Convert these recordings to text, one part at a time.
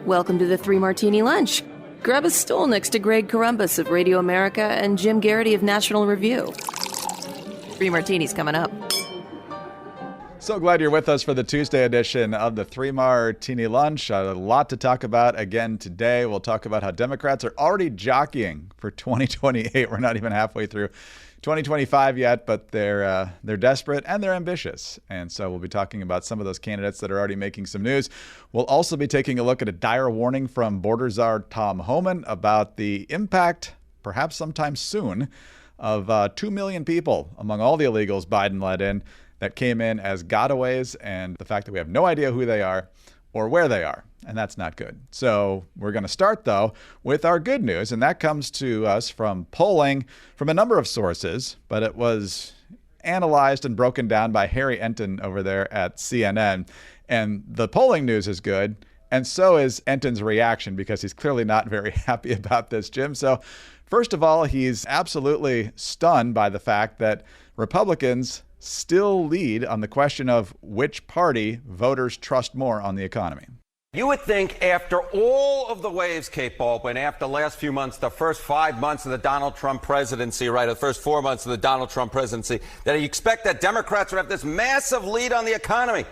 Welcome to the Three Martini Lunch. Grab a stool next to Greg Columbus of Radio America and Jim Garrity of National Review. Three Martinis coming up. So glad you're with us for the Tuesday edition of the Three Martini Lunch. A lot to talk about again today. We'll talk about how Democrats are already jockeying for 2028. We're not even halfway through 2025 yet, but they're desperate and they're ambitious. And so we'll be talking about some of those candidates that are already making some news. We'll also be taking a look at a dire warning from Border Czar Tom Homan about the impact, perhaps sometime soon, of 2 million people among all the illegals Biden let in that came in as gotaways, and the fact that we have no idea who they are or where they are. And that's not good. So we're going to start, though, with our good news. And that comes to us from polling from a number of sources, but it was analyzed and broken down by Harry Enten over there at CNN. And the polling news is good. And so is Enten's reaction, because he's clearly not very happy about this, Jim. So first of all, he's absolutely stunned by the fact that Republicans still lead on the question of which party voters trust more on the economy. You would think after all of the waves, Kate Baldwin, after the last few months, the first 5 months of the Donald Trump presidency, right, the first 4 months of the Donald Trump presidency, that you expect that Democrats would have this massive lead on the economy.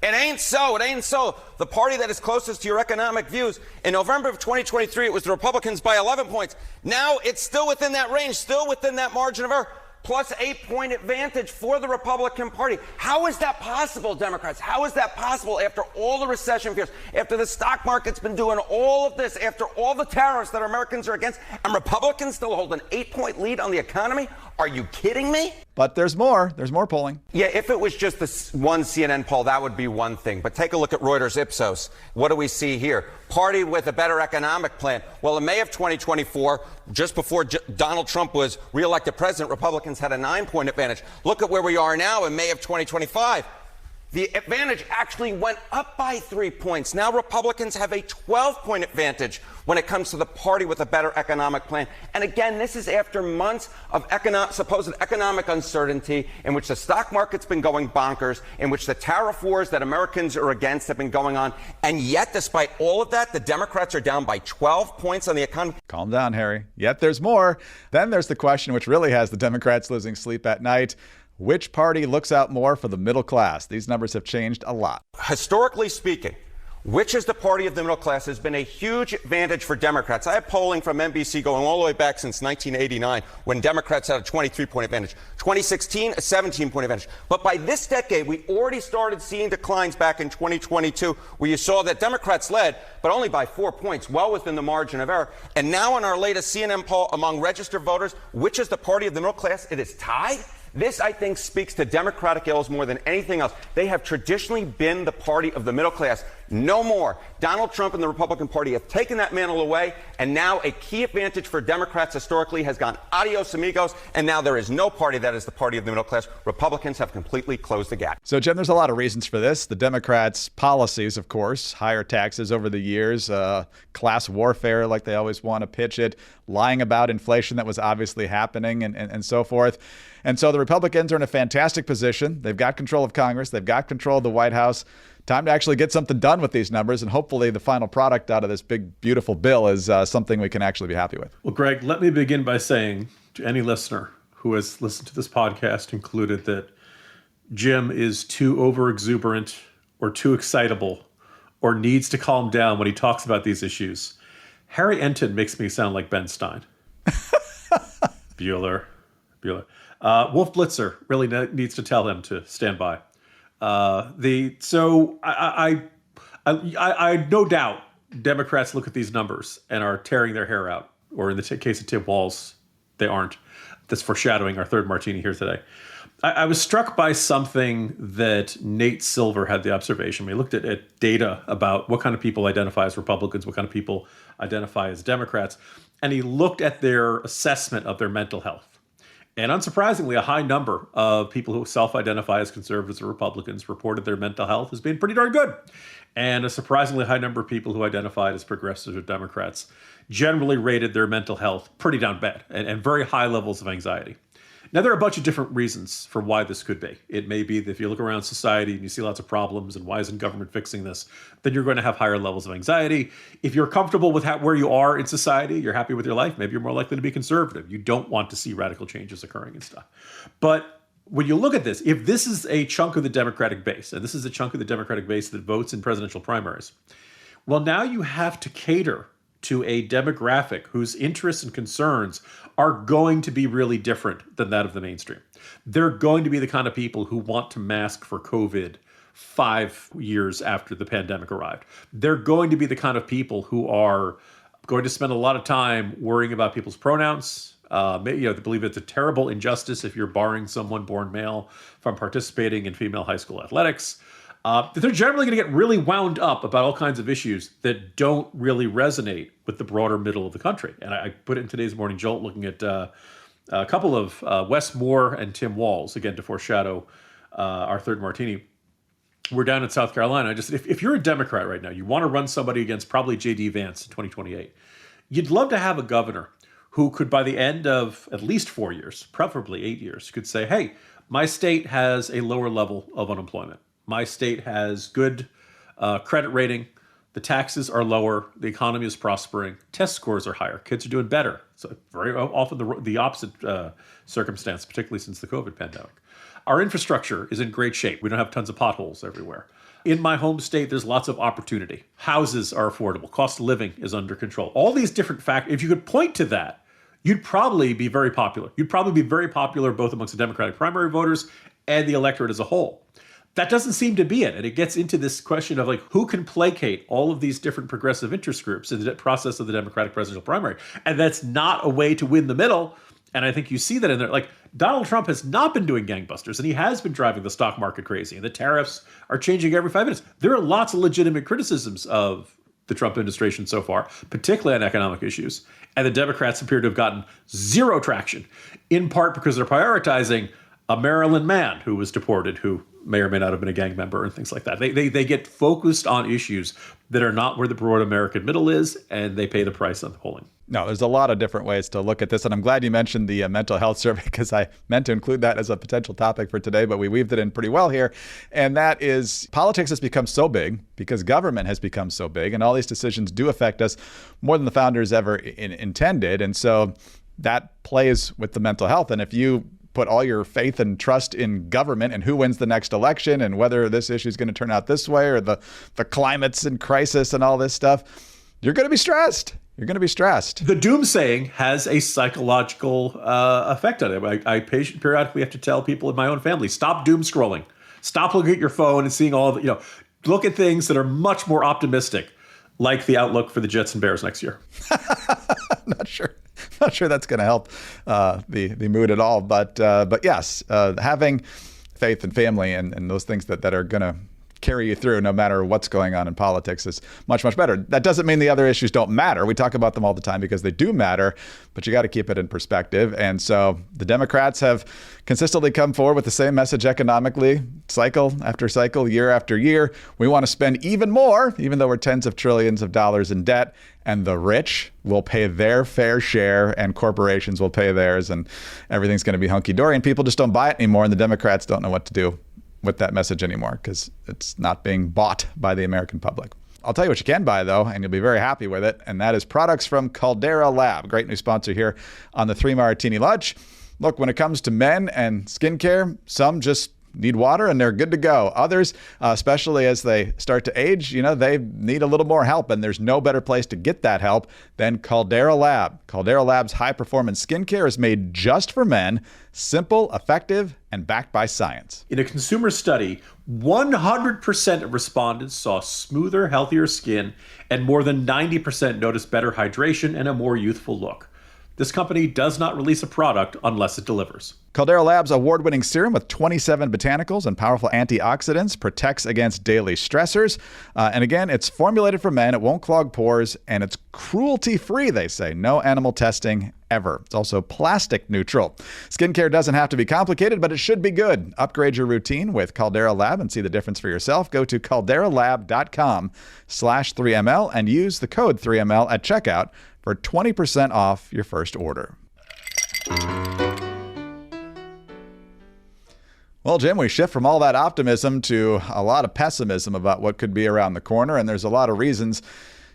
It ain't so. It ain't so. The party that is closest to your economic views, in November of 2023, it was the Republicans by 11 points. Now it's still within that range, still within that margin of error. Plus 8-point advantage for the Republican Party. How is that possible, Democrats? How is that possible after all the recession fears, after the stock market's been doing all of this, after all the tariffs that Americans are against, and Republicans still hold an 8-point lead on the economy? Are you kidding me? But there's more. There's more polling. Yeah, if it was just this one CNN poll, that would be one thing. But take a look at Reuters Ipsos. What do we see here? Party with a better economic plan. Well, in May of 2024, just before Donald Trump was reelected president, Republicans had a 9-point advantage. Look at where we are now in May of 2025. The advantage actually went up by 3 points. Now Republicans have a 12-point advantage when it comes to the party with a better economic plan. And again, this is after months of supposed economic uncertainty, in which the stock market's been going bonkers, in which the tariff wars that Americans are against have been going on. And yet, despite all of that, the Democrats are down by 12 points on the economy. Calm down, Harry. Yet there's more. Then there's the question which really has the Democrats losing sleep at night. Which party looks out more for the middle class? These numbers have changed a lot. Historically speaking, which is the party of the middle class has been a huge advantage for Democrats. I have polling from NBC going all the way back since 1989, when Democrats had a 23-point advantage. 2016, a 17-point advantage. But by this decade, we already started seeing declines back in 2022, where you saw that Democrats led, but only by 4 points, well within the margin of error. And now in our latest CNN poll among registered voters, which is the party of the middle class, it is tied. This, I think, speaks to Democratic ills more than anything else. They have traditionally been the party of the middle class. No more. Donald Trump and the Republican Party have taken that mantle away, and now a key advantage for Democrats historically has gone adios amigos, and now there is no party that is the party of the middle class. Republicans have completely closed the gap. So, Jim, there's a lot of reasons for this. The Democrats' policies, of course, higher taxes over the years, class warfare like they always want to pitch it, lying about inflation that was obviously happening, and so forth. And so the Republicans are in a fantastic position. They've got control of Congress. They've got control of the White House. Time to actually get something done with these numbers. And hopefully the final product out of this big, beautiful bill is something we can actually be happy with. Well, Greg, let me begin by saying to any listener who has listened to this podcast included that Jim is too overexuberant or too excitable or needs to calm down when he talks about these issues. Harry Enten makes me sound like Ben Stein. Bueller. Wolf Blitzer really needs to tell him to stand by. I no doubt Democrats look at these numbers and are tearing their hair out, or in the case of Tim Walz, they aren't. That's foreshadowing our third martini here today. I was struck by something that Nate Silver had the observation. We looked at data about what kind of people identify as Republicans, what kind of people identify as Democrats, and he looked at their assessment of their mental health. And unsurprisingly, a high number of people who self-identify as conservatives or Republicans reported their mental health as being pretty darn good. And a surprisingly high number of people who identified as progressives or Democrats generally rated their mental health pretty down bad and very high levels of anxiety. Now, there are a bunch of different reasons for why this could be. It may be that if you look around society and you see lots of problems and why isn't government fixing this, then you're going to have higher levels of anxiety. If you're comfortable with where you are in society, you're happy with your life, maybe you're more likely to be conservative. You don't want to see radical changes occurring and stuff. But when you look at this, if this is a chunk of the Democratic base, and this is a chunk of the Democratic base that votes in presidential primaries, well, now you have to cater to a demographic whose interests and concerns are going to be really different than that of the mainstream. They're going to be the kind of people who want to mask for COVID 5 years after the pandemic arrived. They're going to be the kind of people who are going to spend a lot of time worrying about people's pronouns. They believe it's a terrible injustice if you're barring someone born male from participating in female high school athletics. They're generally going to get really wound up about all kinds of issues that don't really resonate with the broader middle of the country. And I put it in today's Morning Jolt looking at a couple of Wes Moore and Tim Walz, again, to foreshadow our third martini. We're down in South Carolina. I just said, if you're a Democrat right now, you want to run somebody against probably J.D. Vance in 2028, you'd love to have a governor who could, by the end of at least 4 years, preferably 8 years, could say, hey, my state has a lower level of unemployment. My state has good credit rating. The taxes are lower. The economy is prospering. Test scores are higher. Kids are doing better. So very often the opposite circumstance, particularly since the COVID pandemic. Our infrastructure is in great shape. We don't have tons of potholes everywhere. In my home state, there's lots of opportunity. Houses are affordable. Cost of living is under control. All these different factors, if you could point to that, you'd probably be very popular. You'd probably be very popular both amongst the Democratic primary voters and the electorate as a whole. That doesn't seem to be it. And it gets into this question of who can placate all of these different progressive interest groups in the process of the Democratic presidential primary. And that's not a way to win the middle. And I think you see that in there. Donald Trump has not been doing gangbusters, and he has been driving the stock market crazy. And the tariffs are changing every 5 minutes. There are lots of legitimate criticisms of the Trump administration so far, particularly on economic issues. And the Democrats appear to have gotten zero traction, in part because they're prioritizing a Maryland man who was deported, who may or may not have been a gang member and things like that. They get focused on issues that are not where the broad American middle is, and they pay the price on the polling. No, there's a lot of different ways to look at this. And I'm glad you mentioned the mental health survey, because I meant to include that as a potential topic for today, but we weaved it in pretty well here. And that is, politics has become so big because government has become so big, and all these decisions do affect us more than the founders ever intended. And so that plays with the mental health. And if you put all your faith and trust in government and who wins the next election and whether this issue is going to turn out this way or the climate's in crisis and all this stuff, you're going to be stressed. You're going to be stressed. The doomsaying has a psychological effect on it. I periodically have to tell people in my own family, stop doom scrolling. Stop looking at your phone and seeing all the, look at things that are much more optimistic, like the outlook for the Jets and Bears next year. Not sure that's going to help the mood at all. But yes, having faith and family and those things that are going to carry you through no matter what's going on in politics is much, much better. That doesn't mean the other issues don't matter. We talk about them all the time because they do matter, but you got to keep it in perspective. And so the Democrats have consistently come forward with the same message economically, cycle after cycle, year after year. We want to spend even more, even though we're tens of trillions of dollars in debt, and the rich will pay their fair share and corporations will pay theirs, and everything's going to be hunky-dory. And people just don't buy it anymore, and the Democrats don't know what to do with that message anymore because it's not being bought by the American public. I'll tell you what you can buy, though, and you'll be very happy with it, and that is products from Caldera Lab. Great new sponsor here on the 3 Martini Lunch. Look, when it comes to men and skincare, some just need water and they're good to go. Others, especially as they start to age, they need a little more help, and there's no better place to get that help than Caldera Lab. Caldera Lab's high-performance skincare is made just for men, simple, effective, and backed by science. In a consumer study, 100% of respondents saw smoother, healthier skin, and more than 90% noticed better hydration and a more youthful look. This company does not release a product unless it delivers. Caldera Lab's award-winning serum with 27 botanicals and powerful antioxidants protects against daily stressors. And again, it's formulated for men. It won't clog pores, and it's cruelty-free, they say. No animal testing ever. It's also plastic neutral. Skincare doesn't have to be complicated, but it should be good. Upgrade your routine with Caldera Lab and see the difference for yourself. Go to calderalab.com/3ml and use the code 3ml at checkout for 20% off your first order. Well, Jim, we shift from all that optimism to a lot of pessimism about what could be around the corner. And there's a lot of reasons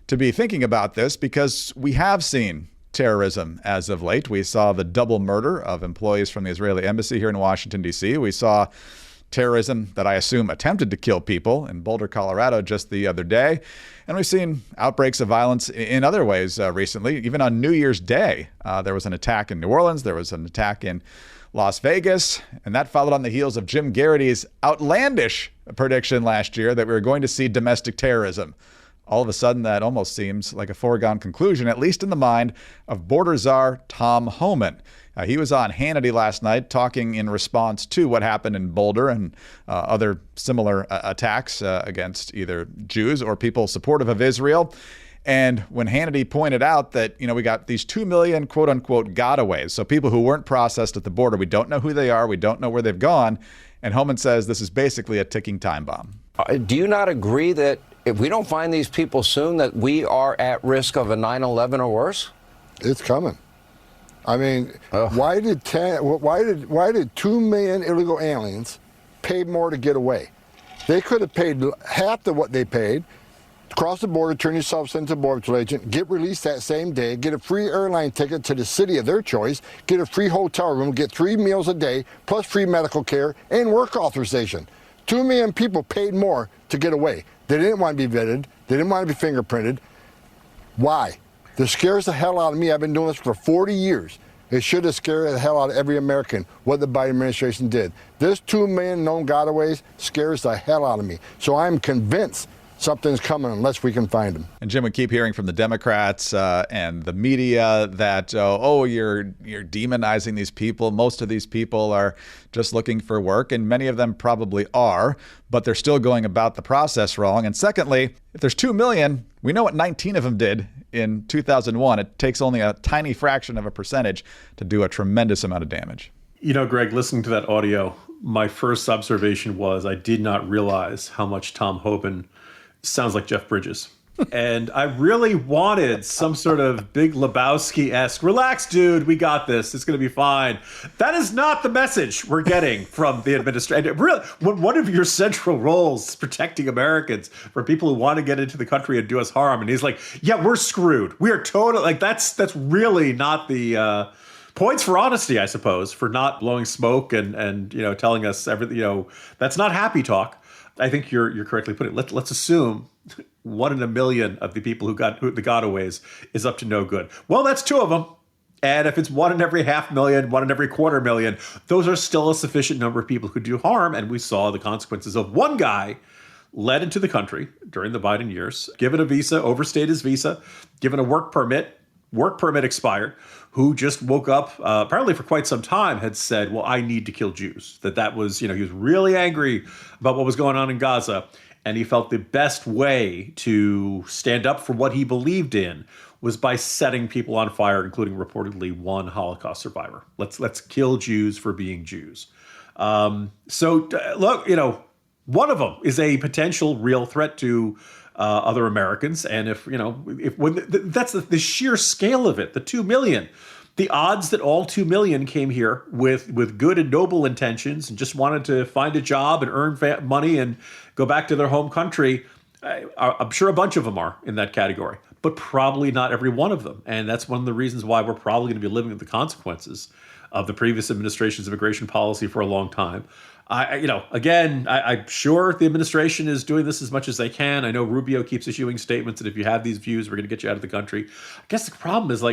to be thinking about this because we have seen terrorism as of late. We saw the double murder of employees from the Israeli embassy here in Washington, D.C. We saw terrorism that I assume attempted to kill people in Boulder, Colorado just the other day. And we've seen outbreaks of violence in other ways recently. Even on New Year's Day, there was an attack in New Orleans. There was an attack in Las Vegas, and that followed on the heels of Jim Garrity's outlandish prediction last year that we were going to see domestic terrorism. All of a sudden, that almost seems like a foregone conclusion, at least in the mind of Border Czar Tom Homan. He was on Hannity last night talking in response to what happened in Boulder and other similar attacks against either Jews or people supportive of Israel. And when Hannity pointed out that, we got these 2 million quote unquote gotaways, so people who weren't processed at the border, we don't know who they are, we don't know where they've gone. And Homan says this is basically a ticking time bomb. Do you not agree that if we don't find these people soon, that we are at risk of a 9/11 or worse? It's coming. I mean, why did 2 million illegal aliens pay more to get away? They could have paid half of what they paid, cross the border, turn yourself into a border patrol agent, get released that same day, get a free airline ticket to the city of their choice, get a free hotel room, get 3 meals a day, plus free medical care and work authorization. 2 million people paid more to get away. They didn't want to be vetted. They didn't want to be fingerprinted. Why? This scares the hell out of me. I've been doing this for 40 years. It should have scared the hell out of every American what the Biden administration did. This 2 million known gotaways scares the hell out of me. So I'm convinced something's coming unless we can find them. And Jim, we keep hearing from the Democrats and the media that, you're demonizing these people. Most of these people are just looking for work, and many of them probably are, but they're still going about the process wrong. And secondly, if there's 2 million, we know what 19 of them did in 2001. It takes only a tiny fraction of a percentage to do a tremendous amount of damage. Greg, listening to that audio, my first observation was I did not realize how much Tom Homan sounds like Jeff Bridges. And I really wanted some sort of Big Lebowski-esque, relax, dude, we got this, it's going to be fine. That is not the message we're getting from the administration. Really, when one of your central roles is protecting Americans from people who want to get into the country and do us harm, and he's like, yeah, we're screwed. We are totally, like, that's really not the points for honesty, I suppose, for not blowing smoke and telling us everything, that's not happy talk. I think you're correctly putting it. Let's assume 1 in a million of the people who the gotaways is up to no good. Well, that's 2 of them. And if it's 1 in every 500,000, 1 in every 250,000, those are still a sufficient number of people who do harm. And we saw the consequences of one guy led into the country during the Biden years, given a visa, overstayed his visa, given a work permit expired, who just woke up, apparently for quite some time, had said, well, I need to kill Jews. That was, he was really angry about what was going on in Gaza. And he felt the best way to stand up for what he believed in was by setting people on fire, including reportedly one Holocaust survivor. Let's kill Jews for being Jews. Look, one of them is a potential real threat to other Americans. And that's the sheer scale of it, the 2 million, the odds that all 2 million came here with good and noble intentions and just wanted to find a job and earn money and go back to their home country, I'm sure a bunch of them are in that category, but probably not every one of them. And that's one of the reasons why we're probably going to be living with the consequences of the previous administration's immigration policy for a long time. I'm sure the administration is doing this as much as they can. I know Rubio keeps issuing statements that if you have these views, we're going to get you out of the country. I guess the problem is,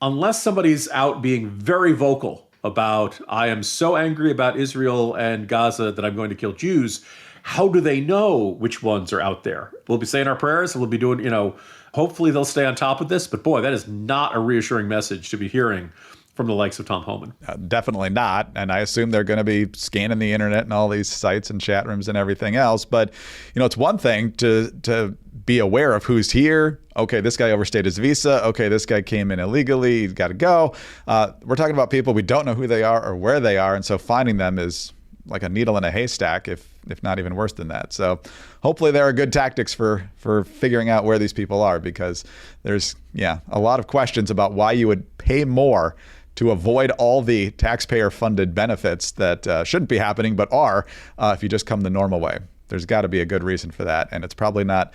unless somebody's out being very vocal about, I am so angry about Israel and Gaza that I'm going to kill Jews, how do they know which ones are out there? We'll be saying our prayers, and we'll be doing, hopefully they'll stay on top of this. But boy, that is not a reassuring message to be hearing from the likes of Tom Homan. Definitely not. And I assume they're going to be scanning the internet and all these sites and chat rooms and everything else. But, it's one thing to be aware of who's here. Okay, this guy overstayed his visa. Okay, this guy came in illegally. He's got to go. We're talking about people we don't know who they are or where they are. And so finding them is like a needle in a haystack, if not even worse than that. So hopefully there are good tactics for figuring out where these people are, because there's, a lot of questions about why you would pay more to avoid all the taxpayer-funded benefits that shouldn't be happening but are if you just come the normal way. There's got to be a good reason for that, and it's probably not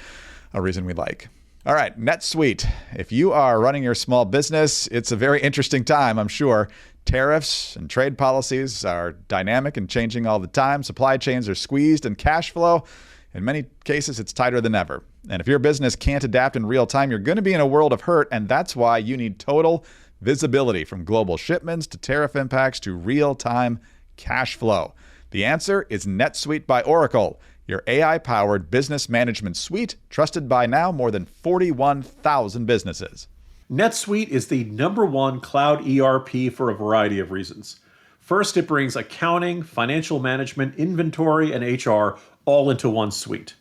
a reason we like. All right, NetSuite. If you are running your small business, it's a very interesting time, I'm sure. Tariffs and trade policies are dynamic and changing all the time. Supply chains are squeezed, and cash flow, in many cases, it's tighter than ever. And if your business can't adapt in real time, you're going to be in a world of hurt, and that's why you need total visibility, from global shipments to tariff impacts to real-time cash flow. The answer is NetSuite by Oracle, your AI-powered business management suite, trusted by now more than 41,000 businesses. NetSuite is the #1 cloud ERP for a variety of reasons. First, it brings accounting, financial management, inventory, and HR all into one suite.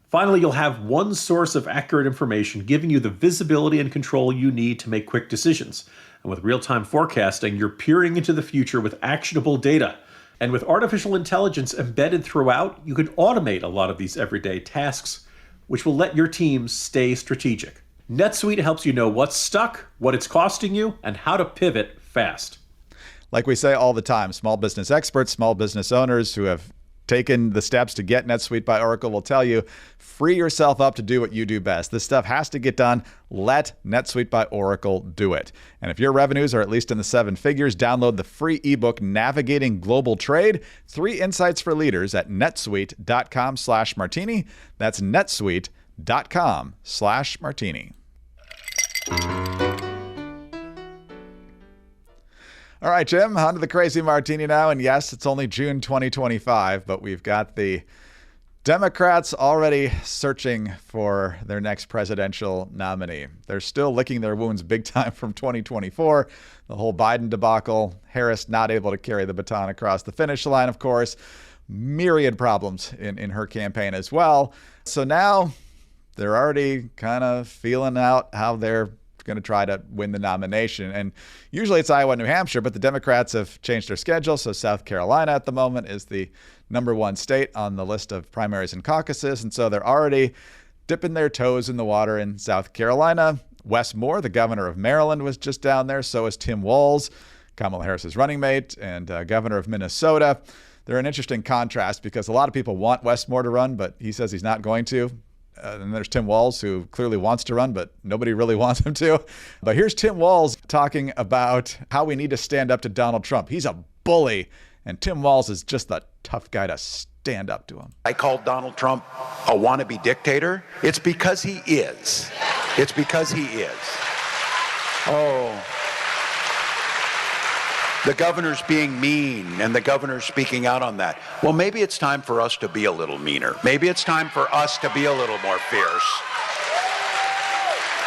Finally, you'll have one source of accurate information, giving you the visibility and control you need to make quick decisions. And with real-time forecasting, you're peering into the future with actionable data. And with artificial intelligence embedded throughout, you can automate a lot of these everyday tasks, which will let your teams stay strategic. NetSuite helps you know what's stuck, what it's costing you, and how to pivot fast. Like we say all the time, small business experts, small business owners who have taken the steps to get NetSuite by Oracle will tell you, free yourself up to do what you do best. This stuff has to get done. Let NetSuite by Oracle do it. And if your revenues are at least in the 7 figures, download the free ebook, Navigating Global Trade, 3 Insights for Leaders at netsuite.com/martini. That's netsuite.com/martini. All right, Jim, on to the Crazy Martini now. And yes, it's only June 2025, but we've got the Democrats already searching for their next presidential nominee. They're still licking their wounds big time from 2024, the whole Biden debacle, Harris not able to carry the baton across the finish line, of course, myriad problems in her campaign as well. So now they're already kind of feeling out how they're going to try to win the nomination. And usually it's Iowa and New Hampshire, but the Democrats have changed their schedule. So South Carolina at the moment is the #1 state on the list of primaries and caucuses. And so they're already dipping their toes in the water in South Carolina. Wes Moore, the governor of Maryland, was just down there. So is Tim Walz, Kamala Harris's running mate, and governor of Minnesota. They're an interesting contrast because a lot of people want Wes Moore to run, but he says he's not going to. And there's Tim Walz, who clearly wants to run, but nobody really wants him to. But here's Tim Walz talking about how we need to stand up to Donald Trump. He's a bully, and Tim Walz is just the tough guy to stand up to him. I called Donald Trump a wannabe dictator. It's because he is. It's because he is. Oh. The governor's being mean, and the governor's speaking out on that. Well, maybe it's time for us to be a little meaner. Maybe it's time for us to be a little more fierce.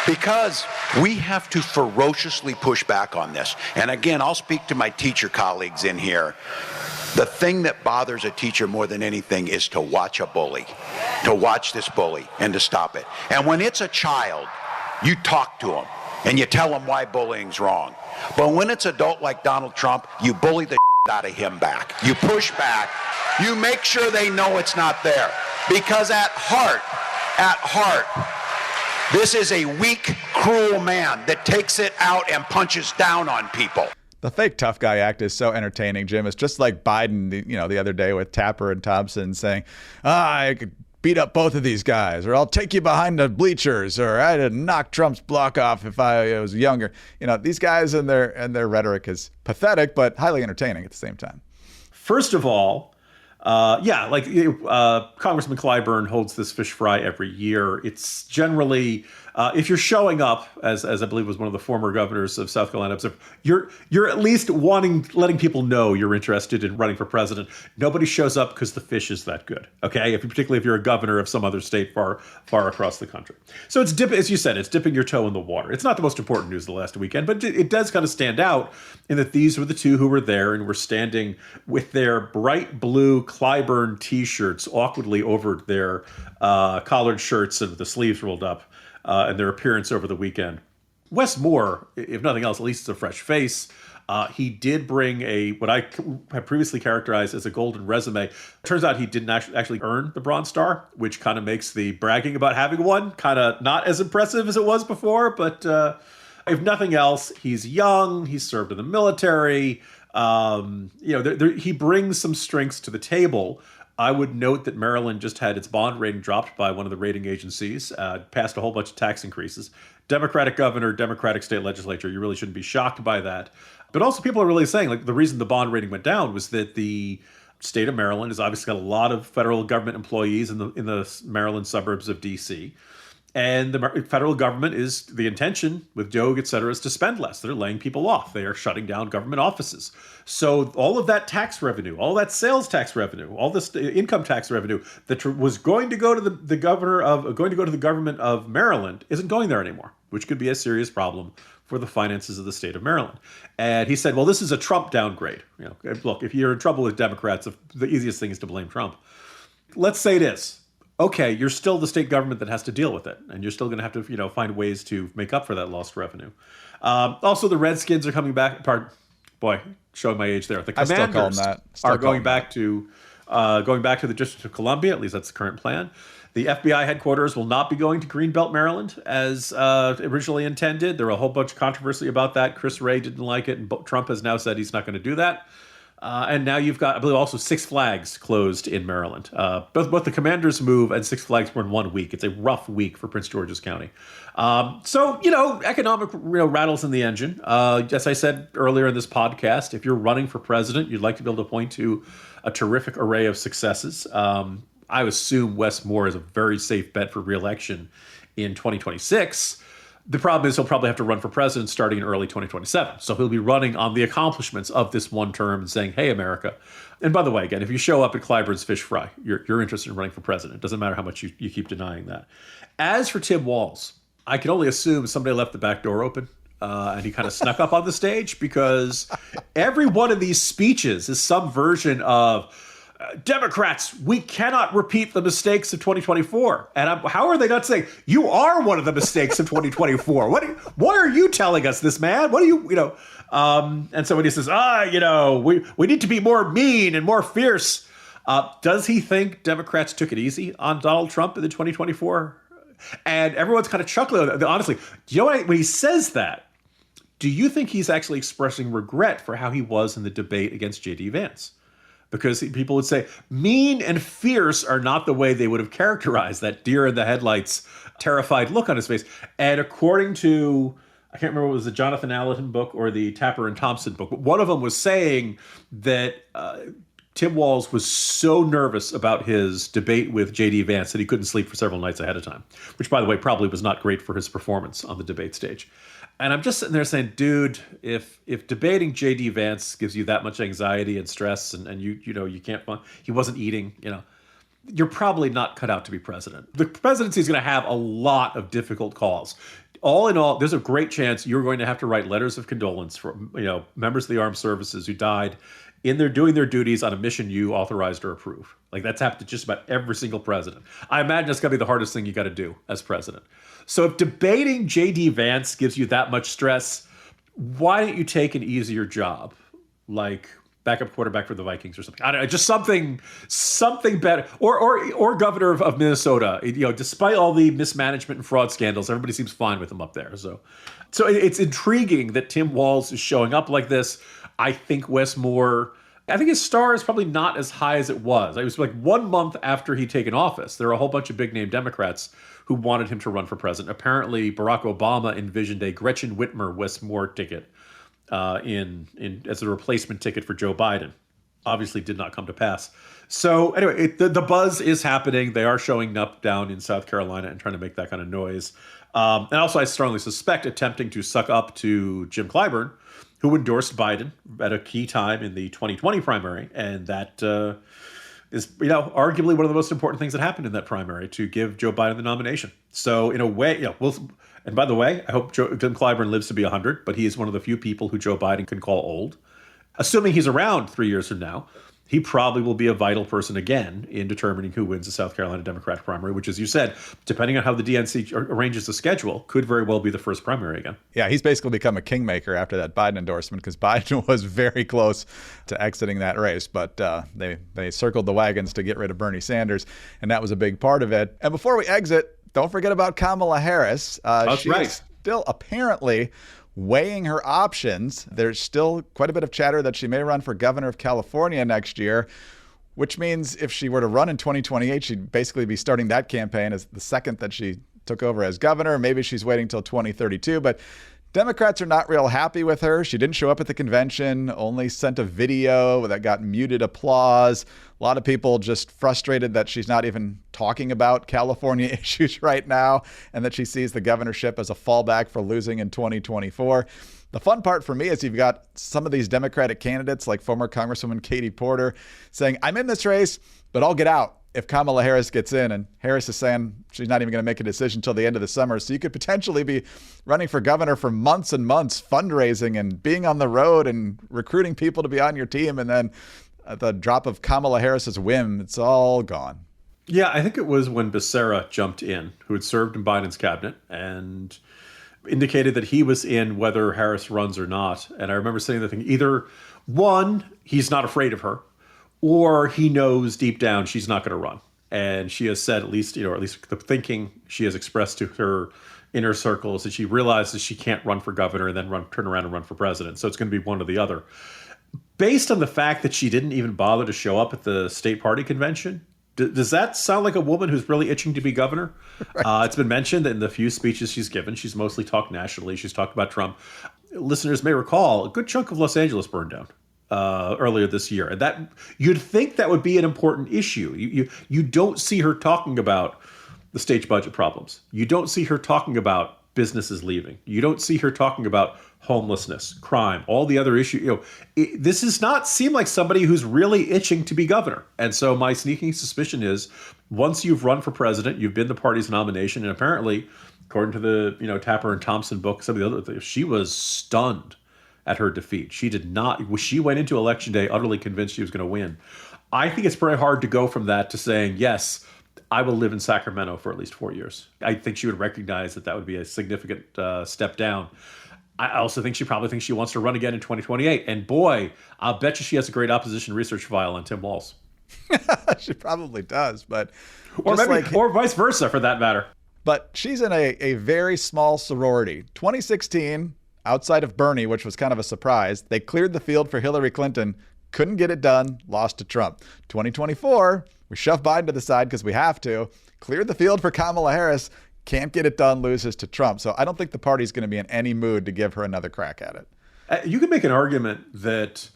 Because we have to ferociously push back on this. And again, I'll speak to my teacher colleagues in here. The thing that bothers a teacher more than anything is to watch a bully, to watch this bully and to stop it. And when it's a child, you talk to them and you tell them why bullying's wrong. But when it's adult like Donald Trump, you bully the out of him back. You push back. You make sure they know it's not there. Because at heart, this is a weak, cruel man that takes it out and punches down on people. The fake tough guy act is so entertaining, Jim. It's just like Biden, the other day with Tapper and Thompson saying, I could beat up both of these guys, or I'll take you behind the bleachers, or I'd knock Trump's block off if I was younger. These guys and their rhetoric is pathetic, but highly entertaining at the same time. First of all, Congressman Clyburn holds this fish fry every year. It's generally, if you're showing up, as I believe was one of the former governors of South Carolina, you're at least letting people know you're interested in running for president. Nobody shows up because the fish is that good. Okay, particularly if you're a governor of some other state far across the country. So it's as you said, it's dipping your toe in the water. It's not the most important news of the last weekend, but it does kind of stand out in that these were the two who were there and were standing with their bright blue Clyburn T-shirts awkwardly over their collared shirts and with the sleeves rolled up. And their appearance over the weekend. Wes Moore, if nothing else, at least it's a fresh face. He did bring what I had previously characterized as a golden resume. Turns out he didn't actually earn the Bronze Star, which kind of makes the bragging about having one kind of not as impressive as it was before. But If nothing else, he's young. He's served in the military. He brings some strengths to the table. I would note that Maryland just had its bond rating dropped by one of the rating agencies, passed a whole bunch of tax increases. Democratic governor, Democratic state legislature, you really shouldn't be shocked by that. But also people are really saying, like, the reason the bond rating went down was that the state of Maryland has obviously got a lot of federal government employees in the Maryland suburbs of D.C., and the federal government is, the intention with DOGE, et cetera, is to spend less. They're laying people off. They are shutting down government offices. So all of that tax revenue, all that sales tax revenue, all this income tax revenue that was going to go to the government of Maryland isn't going there anymore, which could be a serious problem for the finances of the state of Maryland. And he said, well, this is a Trump downgrade. Look, if you're in trouble with Democrats, the easiest thing is to blame Trump. Let's say it is. Okay, you're still the state government that has to deal with it, and you're still going to have to, find ways to make up for that lost revenue. Also, the Redskins are coming back. Showing my age there. The Commanders are going back to the District of Columbia. At least that's the current plan. The FBI headquarters will not be going to Greenbelt, Maryland, as originally intended. There were a whole bunch of controversy about that. Chris Wray didn't like it, and Trump has now said he's not going to do that. And now you've got, I believe, also Six Flags closed in Maryland. Both the Commanders move and Six Flags were in 1 week. It's a rough week for Prince George's County. Economic rattles in the engine. As I said earlier in this podcast, if you're running for president, you'd like to be able to point to a terrific array of successes. I assume Wes Moore is a very safe bet for re-election in 2026. The problem is he'll probably have to run for president starting in early 2027. So he'll be running on the accomplishments of this one term and saying, hey, America. And by the way, again, if you show up at Clyburn's Fish Fry, you're interested in running for president. It doesn't matter how much you keep denying that. As for Tim Walz, I can only assume somebody left the back door open and he kind of snuck up on the stage, because every one of these speeches is some version of Democrats, we cannot repeat the mistakes of 2024. And how are they not saying, you are one of the mistakes of 2024? What are you telling us this, man? What are you, and so when he says, we need to be more mean and more fierce. Does he think Democrats took it easy on Donald Trump in the 2024? And everyone's kind of chuckling. Honestly, do you know what, when he says that, do you think he's actually expressing regret for how he was in the debate against J.D. Vance? Because people would say mean and fierce are not the way they would have characterized that deer in the headlights, terrified look on his face. And according to, I can't remember if it was the Jonathan Allerton book or the Tapper and Thompson book, but one of them was saying that Tim Walz was so nervous about his debate with J.D. Vance that he couldn't sleep for several nights ahead of time, which, by the way, probably was not great for his performance on the debate stage. And I'm just sitting there saying, dude, if debating J.D. Vance gives you that much anxiety and stress, and you can't, he wasn't eating, you're probably not cut out to be president. The presidency is going to have a lot of difficult calls. All in all, there's a great chance you're going to have to write letters of condolence for members of the armed services who died in doing their duties on a mission you authorized or approved. Like, that's happened to just about every single president. I imagine that's going to be the hardest thing you got to do as president. So if debating J.D. Vance gives you that much stress, why don't you take an easier job, like backup quarterback for the Vikings or something? I don't know, just something better, or governor of Minnesota. Despite all the mismanagement and fraud scandals, everybody seems fine with him up there. So it's intriguing that Tim Walz is showing up like this. I think Wes Moore, I think his star is probably not as high as it was. It was like 1 month after he'd taken office. There were a whole bunch of big-name Democrats who wanted him to run for president. Apparently, Barack Obama envisioned a Gretchen Whitmer Wes Moore ticket as a replacement ticket for Joe Biden. Obviously did not come to pass. So anyway, the buzz is happening. They are showing up down in South Carolina and trying to make that kind of noise. And also, I strongly suspect attempting to suck up to Jim Clyburn, who endorsed Biden at a key time in the 2020 primary. And that is, arguably one of the most important things that happened in that primary, to give Joe Biden the nomination. So in a way, and by the way, I hope Jim Clyburn lives to be 100, but he is one of the few people who Joe Biden can call old. Assuming he's around 3 years from now, he probably will be a vital person again in determining who wins the South Carolina Democratic primary, which, as you said, depending on how the DNC arranges the schedule, could very well be the first primary again. Yeah, he's basically become a kingmaker after that Biden endorsement, because Biden was very close to exiting that race. But they circled the wagons to get rid of Bernie Sanders, and that was a big part of it. And before we exit, don't forget about Kamala Harris. That's right. Still apparently weighing her options. There's still quite a bit of chatter that she may run for governor of California next year, which means if she were to run in 2028, she'd basically be starting that campaign as the second that she took over as governor. Maybe she's waiting till 2032, but Democrats are not real happy with her. She didn't show up at the convention, only sent a video that got muted applause. A lot of people just frustrated that she's not even talking about California issues right now and that she sees the governorship as a fallback for losing in 2024. The fun part for me is you've got some of these Democratic candidates like former Congresswoman Katie Porter saying, I'm in this race, but I'll get out if Kamala Harris gets in. And Harris is saying she's not even going to make a decision until the end of the summer. So you could potentially be running for governor for months and months, fundraising and being on the road and recruiting people to be on your team. And then at the drop of Kamala Harris's whim, it's all gone. Yeah, I think it was when Becerra jumped in, who had served in Biden's cabinet and indicated that he was in whether Harris runs or not. And I remember saying the thing, either one, he's not afraid of her, or he knows deep down she's not going to run. And she has said, at least the thinking she has expressed to her inner circles, that she realizes she can't run for governor and then turn around and run for president. So it's going to be one or the other. Based on the fact that she didn't even bother to show up at the state party convention, does that sound like a woman who's really itching to be governor? Right. It's been mentioned that in the few speeches she's given, she's mostly talked nationally. She's talked about Trump. Listeners may recall a good chunk of Los Angeles burned down earlier this year. And that you'd think that would be an important issue. You don't see her talking about the state's budget problems. You don't see her talking about businesses leaving. You don't see her talking about homelessness, crime, all the other issues. This does not seem like somebody who's really itching to be governor. And so my sneaking suspicion is once you've run for president, you've been the party's nomination, and apparently, according to the Tapper and Thompson book, some of the other things, she was stunned at her defeat. She did not. She went into Election Day utterly convinced she was going to win. I think it's very hard to go from that to saying, yes, I will live in Sacramento for at least 4 years. I think she would recognize that would be a significant step down. I also think she probably thinks she wants to run again in 2028. And boy, I'll bet you she has a great opposition research file on Tim Walz. She probably does, but or vice versa for that matter. But she's in a very small sorority. 2016, outside of Bernie, which was kind of a surprise, they cleared the field for Hillary Clinton, couldn't get it done, lost to Trump. 2024, we shove Biden to the side because we have to, cleared the field for Kamala Harris, can't get it done, loses to Trump. So I don't think the party's going to be in any mood to give her another crack at it. You could make an argument that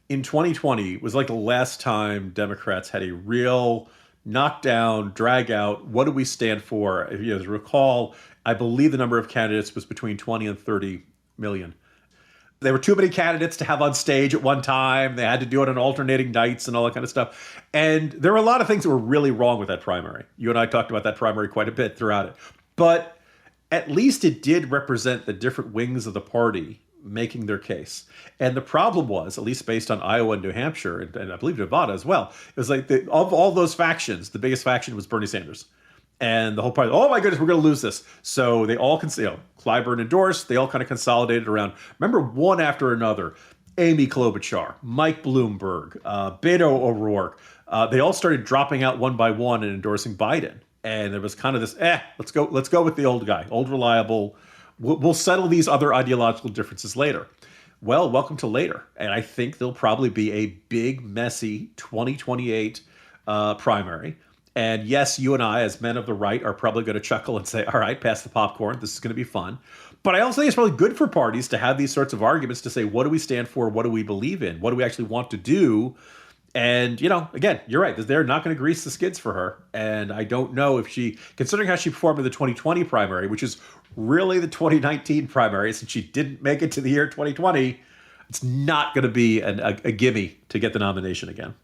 in 2020 was like the last time Democrats had a real knockdown, drag out, what do we stand for? If you recall, I believe the number of candidates was between 20 and 30 million. There were too many candidates to have on stage at one time. They had to do it on alternating nights and all that kind of stuff. And there were a lot of things that were really wrong with that primary. You and I talked about that primary quite a bit throughout it. But at least it did represent the different wings of the party making their case. And the problem was, at least based on Iowa and New Hampshire, and I believe Nevada as well, it was like of all those factions, the biggest faction was Bernie Sanders. And the whole party, oh my goodness, we're going to lose this. So they all, Clyburn endorsed, they all kind of consolidated around, remember, one after another, Amy Klobuchar, Mike Bloomberg, Beto O'Rourke, they all started dropping out one by one and endorsing Biden. And there was kind of this, let's go with the old guy, old reliable. We'll settle these other ideological differences later. Well, welcome to later. And I think there'll probably be a big, messy 2028 primary. And yes, you and I, as men of the right, are probably going to chuckle and say, all right, pass the popcorn. This is going to be fun. But I also think it's probably good for parties to have these sorts of arguments to say, what do we stand for? What do we believe in? What do we actually want to do? And, again, you're right. They're not going to grease the skids for her. And I don't know if considering how she performed in the 2020 primary, which is really the 2019 primary, since she didn't make it to the year 2020, it's not going to be a gimme to get the nomination again.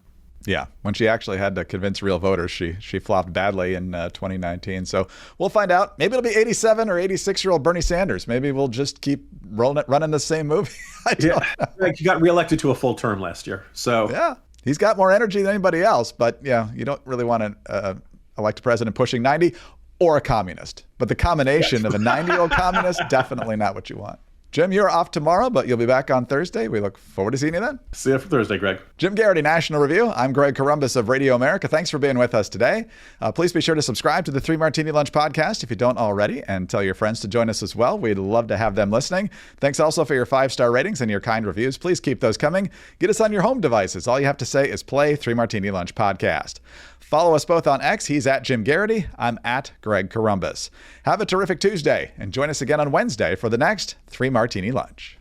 Yeah, when she actually had to convince real voters, she flopped badly in 2019. So we'll find out. Maybe it'll be 87 or 86-year-old Bernie Sanders. Maybe we'll just keep running the same movie. I don't know. He got reelected to a full term last year. So yeah, he's got more energy than anybody else. But yeah, you don't really want to elect a president pushing 90 or a communist. But the combination of a 90-year-old communist, definitely not what you want. Jim, you're off tomorrow, but you'll be back on Thursday. We look forward to seeing you then. See you for Thursday, Greg. Jim Garrity, National Review. I'm Greg Corombos of Radio America. Thanks for being with us today. Please be sure to subscribe to the 3 Martini Lunch podcast if you don't already, and tell your friends to join us as well. We'd love to have them listening. Thanks also for your 5-star ratings and your kind reviews. Please keep those coming. Get us on your home devices. All you have to say is play 3 Martini Lunch podcast. Follow us both on X. He's at Jim Garrity. I'm at Greg Corombos. Have a terrific Tuesday, and join us again on Wednesday for the next 3 Martini Lunch.